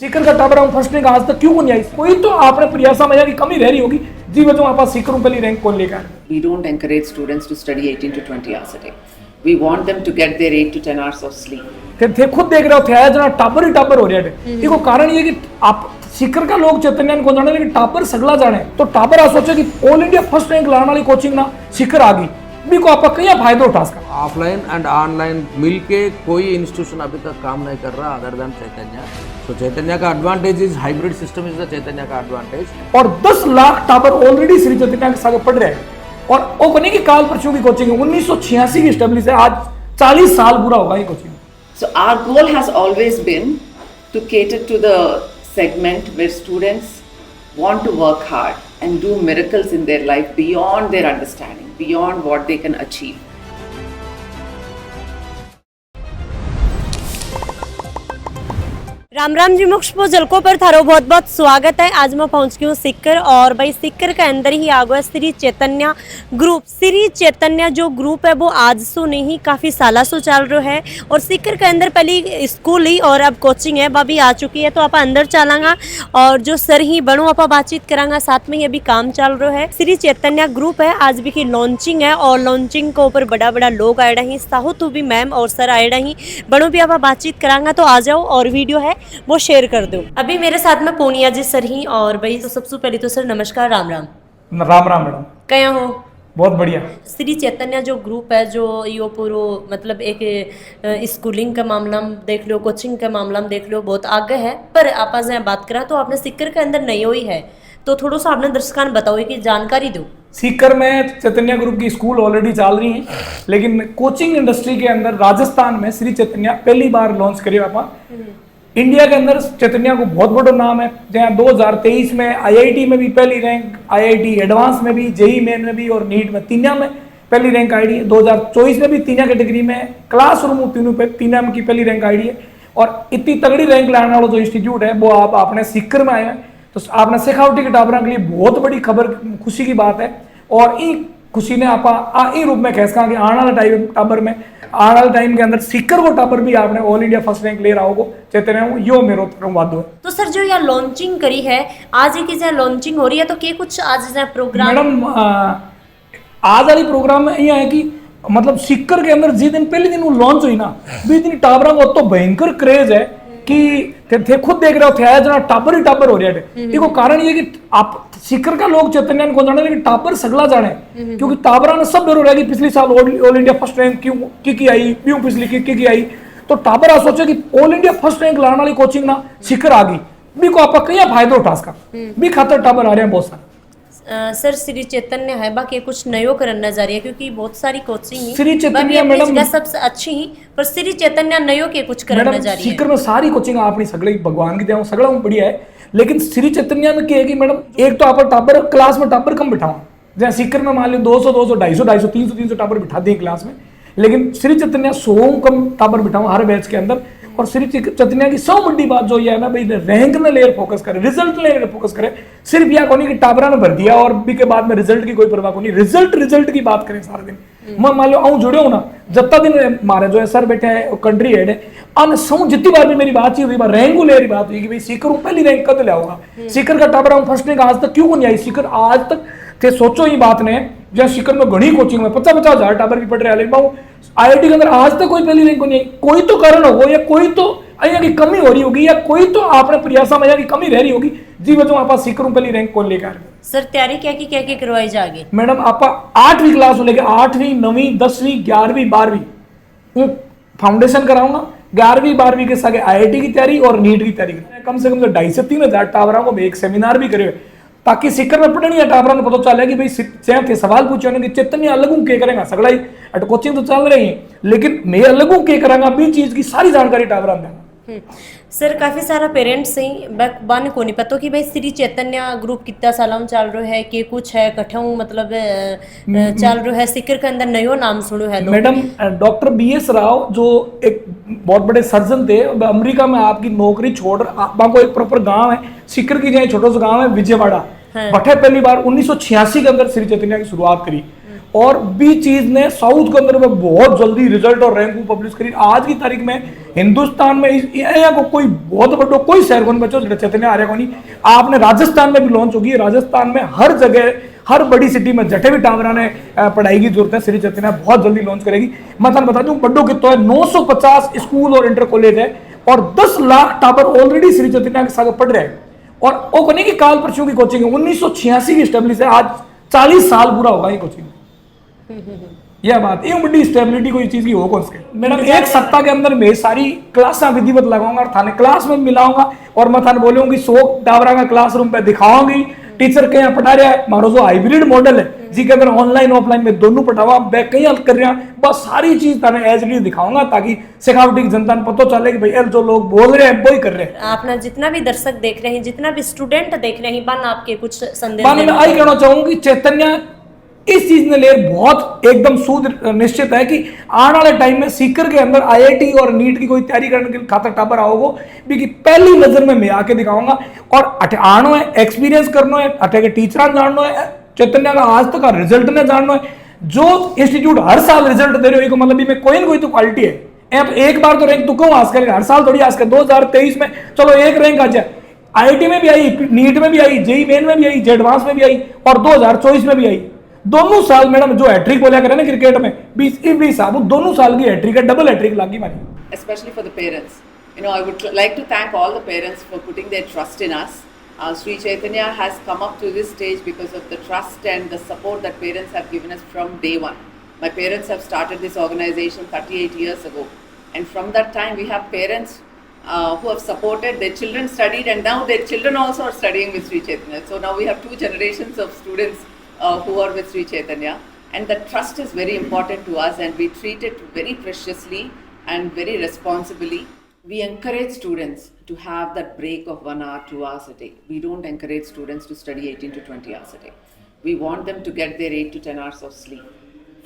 सीकर का टाबर हम first rank आज तक क्यों नहीं आई? कोई तो आपने प्रयासा में की कमी रह रही होगी जी वजह आप सीकर पहली रैंक कौन लेकर We don't encourage students to study 18 to 20 hours a day. We want them to get their 8 to 10 hours of sleep. थे खुद देख रहे हो थे जना टाबर ही टाबर हो रहा है। देखो कारण ये कि आप सीकर का लोग चैतन्य को जाने लेकिन टाबर सगला जाने तो टाबर आ सोचे कि ऑल इंडिया फर्स्ट रैंक लाने वाली कोचिंग ना सीकर आ गई भी को आपका कई फायदा उठा सका। ऑफलाइन एंड ऑनलाइन मिलके कोई इंस्टीट्यूशन अभी तक काम नहीं कर रहा अदर देन चैतन्य। तो चैतन्य का advantage is hybrid system is the Chaitanya का एडवांटेज। और 10 लाख टाबर ऑलरेडी श्री चैतन्य के साथ पढ़ रहे हैं और वो बने की काल परचू की कोचिंग है 1986 की स्टेब्लिश है। आज 40 साल पूरा होगा ये coaching. So our goal has always been to cater to the segment where students want to work hard and do miracles in their life beyond their understanding, beyond what they can achieve. Ram Ram ji मुख्य झलकों पर थारो बहुत बहुत स्वागत है। आज मैं पहुंच गई हूँ सीकर और भाई सीकर के अंदर ही आ गया श्री चैतन्य ग्रुप। श्री चैतन्य जो ग्रुप है वो आज सो नहीं काफ़ी साल सो चल रहा है और सीकर के अंदर पहली स्कूल ही और अब कोचिंग है वह भी आ चुकी है। तो आप अंदर चलांगा और जो सर ही बनो आप बातचीत करांगा साथ में ही अभी काम चल रहा है। श्री चैतन्य ग्रुप है आज भी की लॉन्चिंग है और लॉन्चिंग के ऊपर बड़ा बड़ा लोग आए रही साहू तो भी मैम और सर आए रही बनो भी आप बातचीत करांगा। तो आ जाओ और वीडियो है वो शेयर कर दो। अभी मेरे साथ में पूनिया जी सर ही और भाई तो सबसे पहले तो सर नमस्कार राम राम। राम राम मैडम क्या हो? बहुत बढ़िया। श्री चैतन्य जो ग्रुप है जो यो पूरो मतलब एक स्कूलिंग का मामला में देख लो कोचिंग का मामला में देख लो बहुत आगे है पर आप बात करा तो आपने सीकर के अंदर नहीं हुई है तो थोड़ा सा आपने दर्शकों बताओ कि जानकारी दो। सीकर में चैतन्य ग्रुप की स्कूल ऑलरेडी चल रही है लेकिन कोचिंग इंडस्ट्री के अंदर राजस्थान में श्री चैतन्य पहली बार लॉन्च करिए आप। इंडिया के अंदर चैतन्य को बहुत बड़ा नाम है जहाँ 2023 में आईआईटी में भी पहली रैंक, आईआईटी एडवांस में भी, जेई मेन में भी और नीट में तीनों में पहली रैंक आई है। 2024 में भी तीनों कैटेगरी में क्लासरूम तीनों पे तीनों की पहली रैंक आई है। और इतनी तगड़ी रैंक लाने वाला जो इंस्टीट्यूट है वो आप आपने सीकर में आए हैं तो आपने शेखावटी के टाबरों के लिए बहुत बड़ी खबर खुशी की बात है। और इन खुशी ने आप इन रूप में कह सका कि आने वाला टाइम टाबर में आने वाले टाइम के अंदर सीकर को टाबर भी आपने ऑल इंडिया फर्स्ट रैंक ले रहा होगा चैतन्य यो मेरो वादो है। तो सर जो यहाँ लॉन्चिंग करी है आज की जहाँ लॉन्चिंग हो रही है तो क्या कुछ आज जहाँ प्रोग्राम? मैडम आज वाली प्रोग्राम में यह है कि मतलब सीकर के अंदर जिस दिन पहले दिन वो लॉन्च हुई ना बीस दिन टाबरा को तो भयंकर क्रेज है कि थे खुद देख रहे हो थे जना टाबर ही टाबर हो रहा है। देखो कारण ये कि आप सीकर का लोग चैतन्य को जाने लेकिन टाबर सगला जाने क्योंकि टाबरा ने सब बेरो कि पिछले साल ऑल इंडिया फर्स्ट रैंक क्यों की आई क्यों पिछली की आई तो टाबर आ सोचे कि ऑल इंडिया फर्स्ट रैंक लाने वाली कोचिंग ना सीकर आ गई भी को आपका कई फायदा उठा सका भी खातर टाबर आ रहे हैं बहुत सारे। सर श्री चैतन्य है बाकी कुछ नयो करना जा रही है क्योंकि बहुत सारी कोचिंग श्री चैतन्य मैडम सबसे अच्छी ही पर श्री चैतन्य नयो के कुछ करना जा रही है। सीकर में सारी कोचिंग अपनी सगले भगवान की देव सगला बढ़िया है लेकिन श्री चैतन्य में क्या है कि मैडम एक तो आप टाबर क्लास में टाबर कम बिठाओ जहाँ सीकर में मान लो 200 250 250 300 टाबर बिठा दें क्लास में लेकिन श्री चैतन्य 100 कम टाबर बिठाओ हर बैच के अंदर। और श्री चैतन्य की सब बड़ी बात जो ये है ना भाई रैंक में लेयर फोकस करे रिजल्ट लेयर फोकस करे सिर्फ यह कोनी कि टाबरा ने भर दिया और भी के बाद में रिजल्ट की कोई परवाह को नहीं रिजल्ट की बात करें सारा दिन। मैं मान लो आऊँ जुड़े हो ना जत्ता दिन मारे जो है सर बैठे हैं कंट्री हेड है अन सौ जितनी बार भी मेरी बात हुई रैंक को लेयर बात हुई कि भाई सीकर पहली रैंक कद लिया होगा सीकर का टाबरा फर्स्ट रैंक आज तक क्यों नहीं आई सीकर आज तक थे सोचो ही बात ने जहाँ सीकर में घनी कोचिंग में 50-50 हजार टाबर भी पढ़ रहे हैं आईआईटी के अंदर आज तक कोई पहली रैंक को नहीं आई। कोई तो कारण होगा या कोई तो अहियाँ की कमी हो रही होगी या कोई तो आपने प्रयासा में की कमी रह रही होगी जी वजह आप सीकर पहली रैंक को लेकर। सर तैयारी क्या करवाई जाएगी? मैडम आप 8वीं क्लास को लेकर 8वीं 9वीं 10वीं 11वीं 12वीं फाउंडेशन कराऊंगा 11वीं 12वीं के साथ आईआईटी की तैयारी और नीट की तैयारी कम से कम 2.5 से 3 हजार टाबरा को एक सेमिनार भी करे ताकि सीकर में पढ़नी है टाबरा को पता चले कि भाई जहाँ थे सवाल पूछे उन्होंने कि चैतन्य अलग के करेगा सगड़ा ही अट कोचिंग तो चल रही है लेकिन मैं अलग के करेंगा भी चीज की सारी जानकारी टाबरा देंगे। सर काफ़ी सारा पेरेंट्स ही बाने को नहीं पता कि भाई श्री चैतन्य ग्रुप कितना सालों में चल रहा है कि कुछ है कठों मतलब चल रहा है सीकर के अंदर नयो नाम सुनो है। मैडम डॉक्टर BS राव जो एक बहुत बड़े सर्जन थे अमेरिका में आपकी नौकरी छोड़ आपको एक प्रॉपर गांव है सीकर की जहाँ छोटा सा गांव है विजयवाड़ा बठे पहली बार 1986 के अंदर श्री चैतन्य की शुरुआत करी और भी चीज ने साउथ के अंदर में बहुत जल्दी रिजल्ट और रैंक पब्लिश करी। आज की तारीख में हिंदुस्तान में यहाँ को कोई बहुत बड़ो कोई शहर को बच्चों श्री चैतन्य आर्य को नहीं। आपने राजस्थान में भी लॉन्च होगी, राजस्थान में हर जगह हर बड़ी सिटी में जटे भी टावरा ने पढ़ाई की जरूरत है, श्री चैतन्य बहुत जल्दी लॉन्च करेगी। मैं तुम बता दूं बड्डो कितो है 950 स्कूल और इंटर कॉलेज है और 10 लाख टावर ऑलरेडी श्री चैतन्य के साथ पढ़ रहे हैं। और वो कहने की काल परसों की कोचिंग है 1986 की स्टेब्लिश है, आज 40 साल पूरा होगा ये कोचिंग। यह बात ये बड़ी स्टेबिलिटी कोई चीज की हो कौन सके मैडम। एक सप्ताह के अंदर मैं सारी क्लासा विधिवत लगाऊंगा और थाने क्लास में मिलाऊंगा और मैं थाने बोलूंगी 100 टावरा का क्लासरूम पे दिखाऊंगी टीचर के यहाँ पढ़ा रहा है। मारो जो हाइब्रिड मॉडल है जी के अगर ऑनलाइन ऑफलाइन में दोनों पढ़ावा मैं कहीं हल कर रहा बस सारी चीज थाने एज इट इज दिखाऊंगा ताकि सिखावटी जनता को पता चले कि भाई जो लोग बोल रहे हैं वही कर रहे हैं। आपने जितना भी दर्शक देख रहे हैं, जितना भी स्टूडेंट देख रहे हैं, बन आपके कुछ संदेश मैं आई कहना चाहूंगी चैतन्य इस चीज ने ले बहुत एकदम सूद निश्चित है कि आने वाले टाइम में सीकर के अंदर आईआईटी और नीट की कोई तैयारी करने के खातर टापर आओगे भी पहली नजर में मैं आके दिखाऊंगा और आनो है एक्सपीरियंस करना है, अटे के टीचर जानना है, चैतन्य का आज तक का रिजल्ट ने जानना है। जो इंस्टीट्यूट हर साल रिजल्ट दे रहे हो मतलब भी में कोई ना कोई तो क्वालिटी है। एक बार तो रैंक तो क्यों आज करेगा, हर साल थोड़ी आज कर 2023 में चलो एक रैंक आ जाए, आईआईटी में भी आई, नीट में भी आई, जेई मेन में भी आई, एडवांस में भी आई और 2024 में भी आई। दोनों साल मैडम जो हैट्रिक बोला करे ना क्रिकेट में 20 साल दोनों साल की हैट्रिक है, डबल हैट्रिक लागी मारी। Especially for the parents, I would like to thank all the parents for putting their trust in us. Sri Chaitanya has come up to this stage because of the trust and the support that parents have given us from day one. My parents have started this organization 38 years ago, and from that time we have parents who have supported their children, studied, and now their children also are studying with Sri Chaitanya. So now we have 2 generations of students who are with Sri Chaitanya, and that trust is very important to us and we treat it very preciously and very responsibly. We encourage students to have that break of 1 hour, 2 hours a day. We don't encourage students to study 18 to 20 hours a day. We want them to get their 8 to 10 hours of sleep,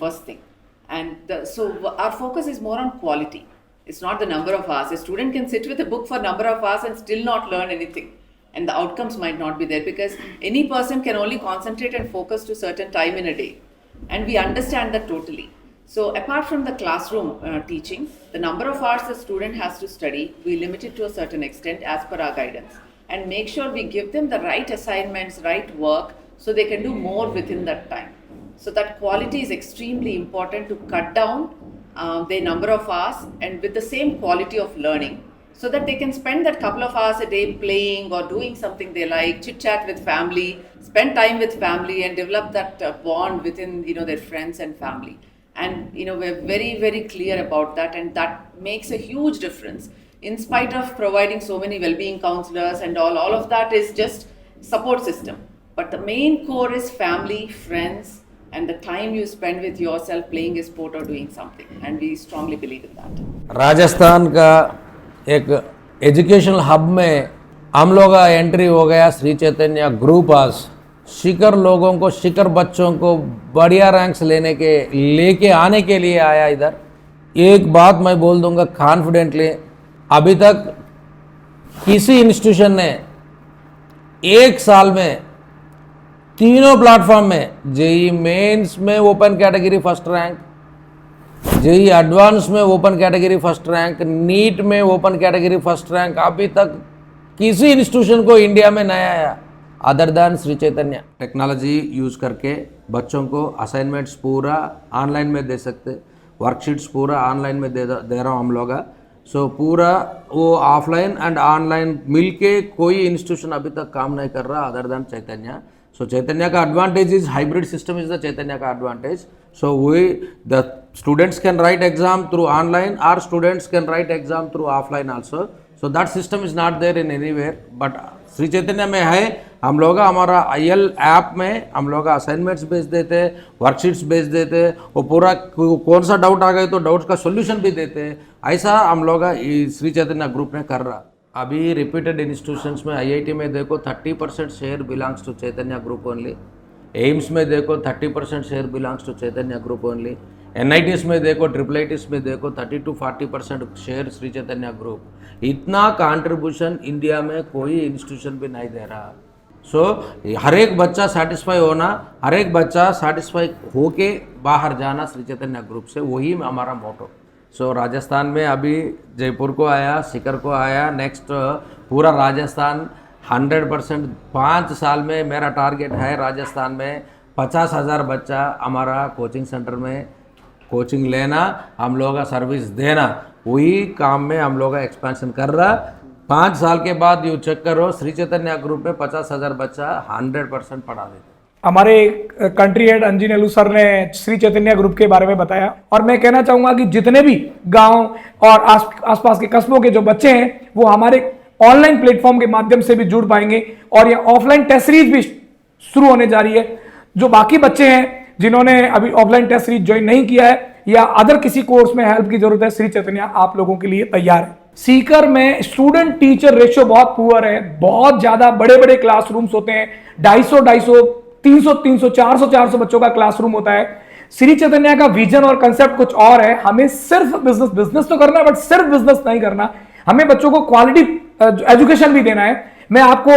first thing. And so our focus is more on quality. It's not the number of hours. A student can sit with a book for a number of hours and still not learn anything. And the outcomes might not be there because any person can only concentrate and focus to certain time in a day. And we understand that totally. So apart from the classroom teaching, the number of hours the student has to study, we limit it to a certain extent as per our guidance. And make sure we give them the right assignments, right work, so they can do more within that time. So that quality is extremely important to cut down their number of hours and with the same quality of learning, so that they can spend that couple of hours a day playing or doing something they like, chit chat with family, spend time with family and develop that bond within their friends and family. And we're very, very clear about that, and that makes a huge difference. In spite of providing so many well-being counselors and all of that is just support system. But the main core is family, friends, and the time you spend with yourself playing a sport or doing something. And we strongly believe in that. Rajasthan का एक educational hub में हम लोग का entry हो गया Shri Chaitanya group. आज शिकर लोगों को, शिकर बच्चों को बढ़िया रैंक्स लेके आने के लिए आया इधर। एक बात मैं बोल दूंगा कॉन्फिडेंटली, अभी तक किसी इंस्टीट्यूशन ने एक साल में तीनों प्लेटफॉर्म में जेई मेंस में open category first rank, JEE advance में open category first rank, NEET में ओपन कैटेगरी फर्स्ट रैंक अभी तक किसी इंस्टीट्यूशन को इंडिया में नहीं आया other than Shri Chaitanya. Technology use करके बच्चों को असाइनमेंट्स पूरा ऑनलाइन में दे सकते, वर्कशीट्स पूरा ऑनलाइन में दे रहा हूँ हम लोग। सो पूरा वो ऑफलाइन एंड ऑनलाइन मिलके कोई इंस्टीट्यूशन अभी तक काम नहीं कर रहा अदर दैन चैतन्य। सो चैतन्य का advantage is hybrid system is the Chaitanya का advantage. So we the students can write exam through online or students can write exam through offline also. So that system is not there in anywhere, but Shri Chaitanya में है। हम लोग हमारा IL app में हम लोग assignments भेज देते, वर्कशीट्स भेज देते, वो पूरा कौन सा डाउट आ गए तो डाउट्स का सॉल्यूशन भी देते। ऐसा हम लोग श्री चैतन्य ग्रुप ने कर रहा। अभी रिपीटेड इंस्टीट्यूशंस में IIT में देखो 30% share belongs to Chaitanya group only, AIIMS में देखो 30% share belongs to Chaitanya group only, NITs में देखो, IIITs में देखो 30 to 40% share Shri Chaitanya group. इतना कंट्रीब्यूशन इंडिया में कोई इंस्टीट्यूशन भी नहीं दे रहा। सो हर एक बच्चा सेटिस्फाई होना, हर एक बच्चा सेटिस्फाई होके बाहर जाना श्री चैतन्य ग्रुप से, वही हमारा मोटो। सो राजस्थान में अभी जयपुर को आया, सीकर को आया, नेक्स्ट पूरा राजस्थान 100%। 5 साल में मेरा टारगेट है राजस्थान में 50,000 बच्चा हमारा कोचिंग सेंटर में कोचिंग लेना, हम लोगों का सर्विस देना, वही काम में हम लोग का एक्सपेंशन कर रहा। 5 साल के बाद यू चेक करो, श्री चैतन्य ग्रुप में 50,000 बच्चा 100% पढ़ा देते। हमारे कंट्री हेड अंजी नेहरू सर ने श्री चैतन्य ग्रुप के बारे में बताया, और मैं कहना चाहूंगा कि जितने भी गांव और आसपास के कस्बों के जो बच्चे हैं वो हमारे ऑनलाइन प्लेटफॉर्म के माध्यम से भी जुड़ पाएंगे, और ये ऑफलाइन टेस्ट सीरीज भी शुरू होने जा रही है। जो बाकी बच्चे हैं जिन्होंने अभी ऑफलाइन टेस्ट सीरीज ज्वाइन नहीं किया है या अदर किसी कोर्स में हेल्प की जरूरत है, श्री चैतन्य आप लोगों के लिए तैयार है। सीकर में स्टूडेंट टीचर रेशियो बहुत पुअर है, बहुत ज्यादा बड़े बड़े क्लासरूम्स होते हैं, 250, 300, 400 बच्चों का क्लासरूम होता है। श्री चैतन्य का विजन और कंसेप्ट कुछ और है, हमें सिर्फ बिजनेस तो करना है, बट सिर्फ बिजनेस नहीं करना, हमें बच्चों को क्वालिटी एजुकेशन भी देना है। मैं आपको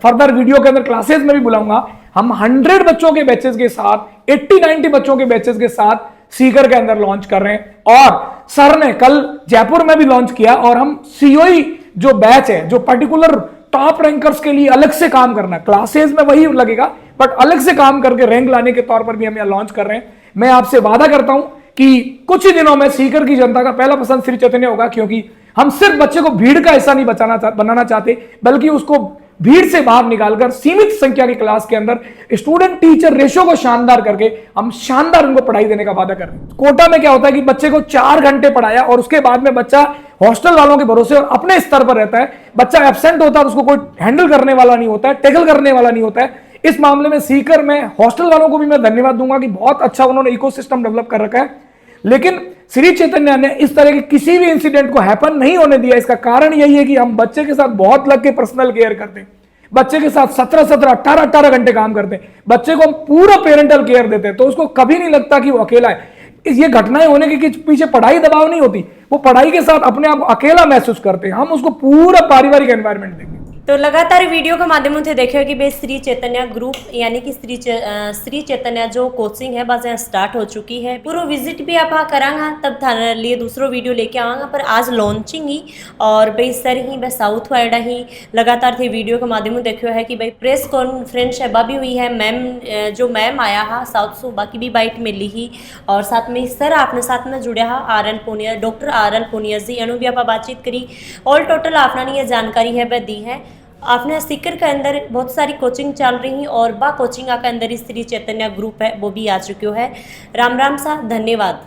फर्दर वीडियो के अंदर क्लासेस में भी बुलाऊंगा। हम 100 बच्चों के बैचेस के साथ, 80-90 बच्चों के बैचेस के साथ सीकर के अंदर लॉन्च कर रहे हैं, और सर ने कल जयपुर में भी लॉन्च किया। और हम सीओई जो बैच है, जो पर्टिकुलर टॉप रैंकर्स के लिए अलग से काम करना, क्लासेस में वही लगेगा बट अलग से काम करके रैंक लाने के तौर पर भी हम यहाँ लॉन्च कर रहे हैं। मैं आपसे वादा करता हूं कि कुछ ही दिनों में सीकर की जनता का पहला पसंद श्री चैतन्य होगा, क्योंकि हम सिर्फ बच्चे को भीड़ का हिस्सा नहीं बनाना चाहते, बल्कि उसको भीड़ से बाहर निकालकर सीमित संख्या की क्लास के अंदर स्टूडेंट टीचर रेशो को शानदार करके हम शानदार उनको पढ़ाई देने का वादा कर रहे हैं। कोटा में क्या होता है कि बच्चे को 4 घंटे पढ़ाया और उसके बाद में बच्चा हॉस्टल वालों के भरोसे और अपने स्तर पर रहता है, बच्चा एब्सेंट होता है, उसको कोई हैंडल करने वाला नहीं होता है, टैकल करने वाला नहीं होता है। इस मामले में सीकर में हॉस्टल वालों को भी मैं धन्यवाद दूंगा कि बहुत अच्छा उन्होंने इकोसिस्टम डेवलप कर रखा है, लेकिन श्री चैतन्य ने इस तरह के किसी भी इंसिडेंट को हैपन नहीं होने दिया। इसका कारण यही है कि हम बच्चे के साथ बहुत लग के पर्सनल केयर करते हैं, बच्चे के साथ 17, 18 घंटे काम करते हैं, बच्चे को हम पूरा पेरेंटल केयर देते हैं, तो उसको कभी नहीं लगता कि वो अकेला है। ये घटनाएं होने के पीछे पढ़ाई दबाव नहीं होती, वो पढ़ाई के साथ अपने आप को अकेला महसूस करते हैं। हम उसको पूरा पारिवारिक एनवायरनमेंट देंगे। तो लगातार वीडियो के माध्यम से देखियो कि भाई श्री चैतन्य ग्रुप यानी कि श्री चैतन्य जो कोचिंग है बस यहाँ स्टार्ट हो चुकी है। पूरा विजिट भी आप करांगा, तब थारे लिए दूसरो वीडियो लेके आवांगा, पर आज लॉन्चिंग ही और भाई सर ही भाई साउथ वाइडा ही लगातार थे वीडियो के माध्यम से देखियो है कि भाई प्रेस कॉन्फ्रेंस है भी हुई है। मैम जो मैम आया हा साउथ सो बाकी भी बाइट मिली ही, और साथ में सर आपने साथ में जुड़े हा RL Punia, doctor RL Punia ji, अनु भी आप बातचीत करी। ऑल टोटल आपने ये जानकारी है वह दी है। आपने सीकर के अंदर बहुत सारी कोचिंग चल रही और बा कोचिंग के अंदर श्री चैतन्य ग्रुप है वो भी आ चुके है। राम राम सा, धन्यवाद।